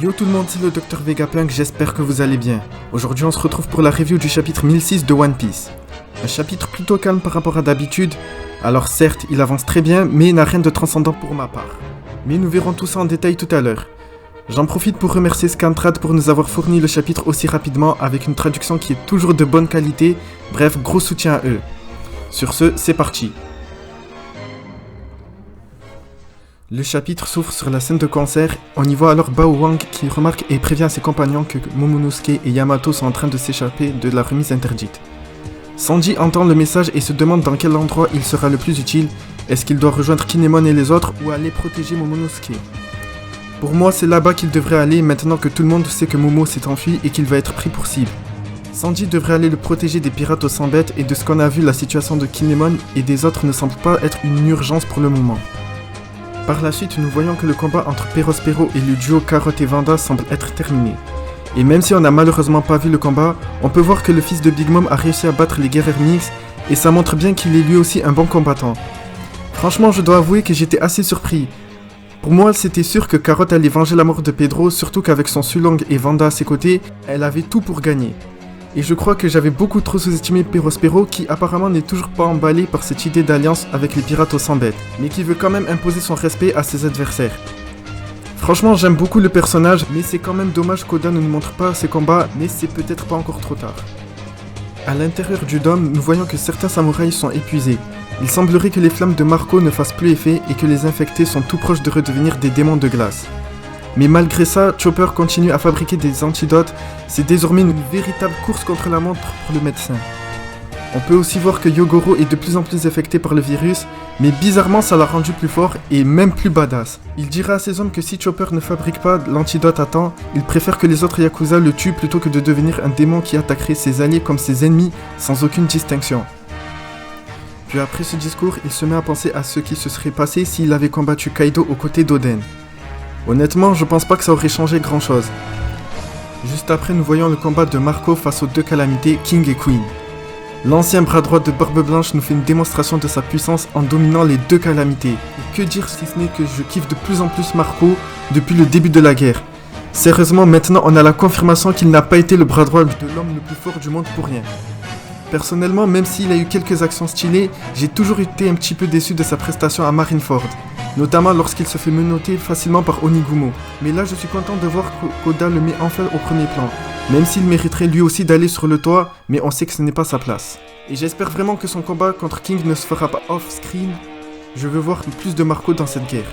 Yo tout le monde, c'est le Dr Vegapunk, j'espère que vous allez bien. Aujourd'hui on se retrouve pour la review du chapitre 1006 de One Piece. Un chapitre plutôt calme par rapport à d'habitude, alors certes il avance très bien mais il n'a rien de transcendant pour ma part. Mais nous verrons tout ça en détail tout à l'heure. J'en profite pour remercier Scantrad pour nous avoir fourni le chapitre aussi rapidement avec une traduction qui est toujours de bonne qualité, bref gros soutien à eux. Sur ce, c'est parti. Le chapitre s'ouvre sur la scène de concert. On y voit alors Bao Wang qui remarque et prévient ses compagnons que Momonosuke et Yamato sont en train de s'échapper de la remise interdite. Sanji entend le message et se demande dans quel endroit il sera le plus utile. Est-ce qu'il doit rejoindre Kinemon et les autres ou aller protéger Momonosuke? Pour moi, c'est là-bas qu'il devrait aller maintenant que tout le monde sait que Momo s'est enfui et qu'il va être pris pour cible. Sanji devrait aller le protéger des pirates aux 100 bêtes et de ce qu'on a vu, la situation de Kinemon et des autres ne semble pas être une urgence pour le moment. Par la suite, nous voyons que le combat entre Perospero et le duo Carotte et Vanda semble être terminé. Et même si on n'a malheureusement pas vu le combat, on peut voir que le fils de Big Mom a réussi à battre les guerriers Mix et ça montre bien qu'il est lui aussi un bon combattant. Franchement, je dois avouer que j'étais assez surpris. Pour moi, c'était sûr que Carotte allait venger la mort de Pedro, surtout qu'avec son Sulong et Vanda à ses côtés, elle avait tout pour gagner. Et je crois que j'avais beaucoup trop sous-estimé Perospero qui apparemment n'est toujours pas emballé par cette idée d'alliance avec les pirates aux 100 bêtes, mais qui veut quand même imposer son respect à ses adversaires. Franchement, j'aime beaucoup le personnage, mais c'est quand même dommage qu'Oda ne nous montre pas ses combats, mais c'est peut-être pas encore trop tard. À l'intérieur du dôme, nous voyons que certains samouraïs sont épuisés. Il semblerait que les flammes de Marco ne fassent plus effet et que les infectés sont tout proches de redevenir des démons de glace. Mais malgré ça, Chopper continue à fabriquer des antidotes, c'est désormais une véritable course contre la montre pour le médecin. On peut aussi voir que Yogoro est de plus en plus affecté par le virus, mais bizarrement ça l'a rendu plus fort et même plus badass. Il dira à ses hommes que si Chopper ne fabrique pas l'antidote à temps, il préfère que les autres Yakuza le tuent plutôt que de devenir un démon qui attaquerait ses alliés comme ses ennemis sans aucune distinction. Puis après ce discours, il se met à penser à ce qui se serait passé s'il avait combattu Kaido aux côtés d'Oden. Honnêtement, je pense pas que ça aurait changé grand chose. Juste après, nous voyons le combat de Marco face aux deux calamités, King et Queen. L'ancien bras droit de Barbe Blanche nous fait une démonstration de sa puissance en dominant les deux calamités. Et que dire si ce n'est que je kiffe de plus en plus Marco depuis le début de la guerre. Sérieusement, maintenant on a la confirmation qu'il n'a pas été le bras droit de l'homme le plus fort du monde pour rien. Personnellement, même s'il a eu quelques actions stylées, j'ai toujours été un petit peu déçu de sa prestation à Marineford. Notamment lorsqu'il se fait menotter facilement par Onigumo. Mais là je suis content de voir qu'Oda le met enfin au premier plan. Même s'il mériterait lui aussi d'aller sur le toit, mais on sait que ce n'est pas sa place. Et j'espère vraiment que son combat contre King ne se fera pas off-screen. Je veux voir plus de Marco dans cette guerre.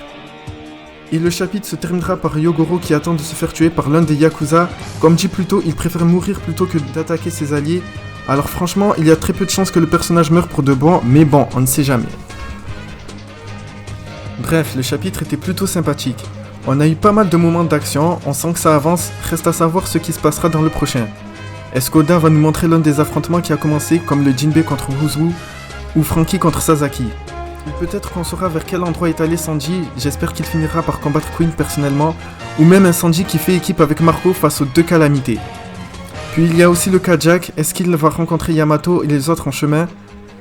Et le chapitre se terminera par Yogoro qui attend de se faire tuer par l'un des Yakuza. Comme dit plus tôt, il préfère mourir plutôt que d'attaquer ses alliés. Alors franchement, il y a très peu de chances que le personnage meure pour de bon, mais bon, on ne sait jamais. Bref, le chapitre était plutôt sympathique. On a eu pas mal de moments d'action, on sent que ça avance, reste à savoir ce qui se passera dans le prochain. Est-ce qu'Oda va nous montrer l'un des affrontements qui a commencé, comme le Jinbei contre Wuzuru, ou Franky contre Sasaki? Ou peut-être qu'on saura vers quel endroit est allé Sanji, j'espère qu'il finira par combattre Queen personnellement, ou même un Sanji qui fait équipe avec Marco face aux deux calamités. Puis il y a aussi le cas Jack, est-ce qu'il va rencontrer Yamato et les autres en chemin?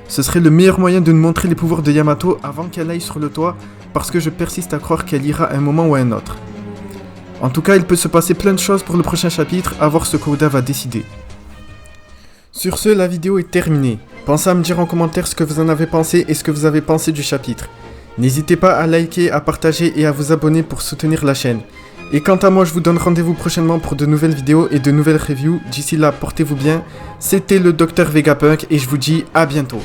Ce serait le meilleur moyen de nous montrer les pouvoirs de Yamato avant qu'elle aille sur le toit, parce que je persiste à croire qu'elle ira à un moment ou à un autre. En tout cas, il peut se passer plein de choses pour le prochain chapitre, à voir ce qu'Oda va décider. Sur ce, la vidéo est terminée. Pensez à me dire en commentaire ce que vous en avez pensé et ce que vous avez pensé du chapitre. N'hésitez pas à liker, à partager et à vous abonner pour soutenir la chaîne. Et quant à moi, je vous donne rendez-vous prochainement pour de nouvelles vidéos et de nouvelles reviews. D'ici là, portez-vous bien. C'était le Dr Vegapunk et je vous dis à bientôt.